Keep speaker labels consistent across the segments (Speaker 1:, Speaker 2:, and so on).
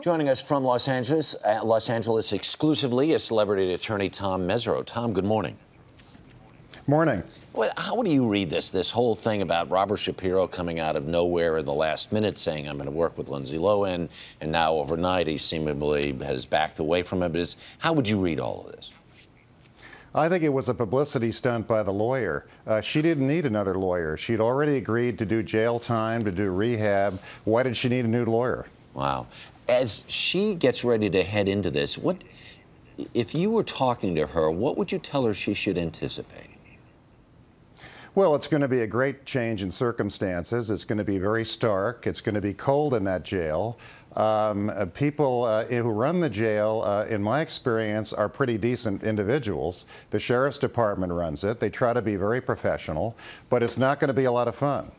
Speaker 1: Joining us from Los Angeles exclusively, is celebrity attorney Tom Mesereau. Tom, good morning.
Speaker 2: Morning.
Speaker 1: Well, how do you read this whole thing about Robert Shapiro coming out of nowhere in the last minute saying, I'm going to work with Lindsay Lohan, and now overnight he seemingly has backed away from it. But how would you read all of this?
Speaker 2: I think it was a publicity stunt by the lawyer. She didn't need another lawyer. She'd already agreed to do jail time, to do rehab. Why did she need a new lawyer?
Speaker 1: Wow. As she gets ready to head into this, if you were talking to her, what would you tell her she should anticipate?
Speaker 2: Well, it's going to be a great change in circumstances. It's going to be very stark. It's going to be cold in that jail. People who run the jail, in my experience, are pretty decent individuals. The sheriff's department runs it. They try to be very professional, but it's not going to be a lot of fun.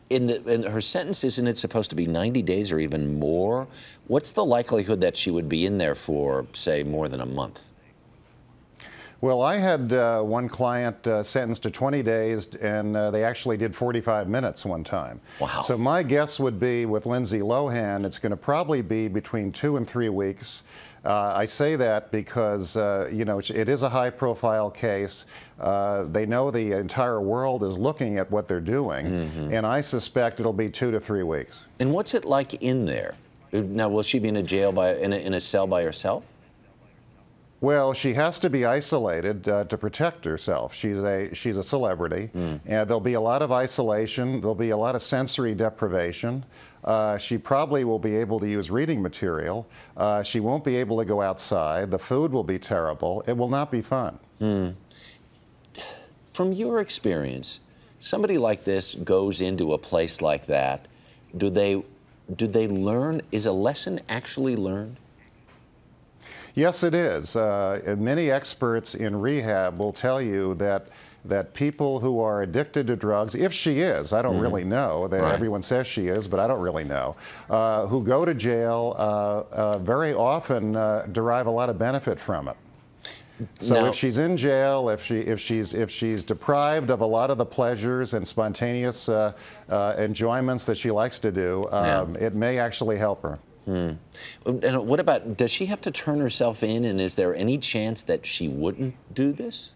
Speaker 1: In her sentence, isn't it supposed to be 90 days or even more? What's the likelihood that she would be in there for, say, more than a month?
Speaker 2: Well, I had one client sentenced to 20 days, and they actually did 45 minutes one time.
Speaker 1: Wow.
Speaker 2: So my guess would be with Lindsay Lohan, it's going to probably be between 2 and 3 weeks. I say that because, you know, it is a high-profile case. They know the entire world is looking at what they're doing, and I suspect it'll be 2 to 3 weeks.
Speaker 1: And what's it like in there? Now, will she be in a jail in a cell by herself?
Speaker 2: Well, she has to be isolated to protect herself. She's a celebrity, and there'll be a lot of isolation. There'll be a lot of sensory deprivation. She probably will be able to use reading material. She won't be able to go outside. The food will be terrible. It will not be fun.
Speaker 1: From your experience, somebody like this goes into a place like that. Do they learn? Is a lesson actually learned?
Speaker 2: Yes, it is. Many experts in rehab will tell you that people who are addicted to drugs, if she is, I don't really know, that everyone says she is, but I don't really know, who go to jail very often derive a lot of benefit from it. So now, if she's in jail, if she's deprived of a lot of the pleasures and spontaneous enjoyments that she likes to do, it may actually help her.
Speaker 1: And what about, does she have to turn herself in, and is there any chance that she wouldn't do this?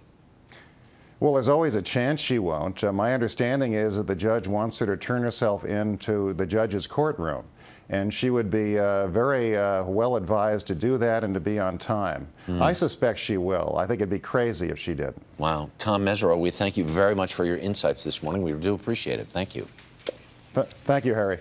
Speaker 2: Well, there's always a chance she won't. My understanding is that the judge wants her to turn herself into the judge's courtroom, and she would be very well advised to do that and to be on time. I suspect she will. I think it'd be crazy if she didn't.
Speaker 1: Wow. Tom Mesereau, we thank you very much for your insights this morning. We do appreciate it. Thank you.
Speaker 2: Thank you, Harry.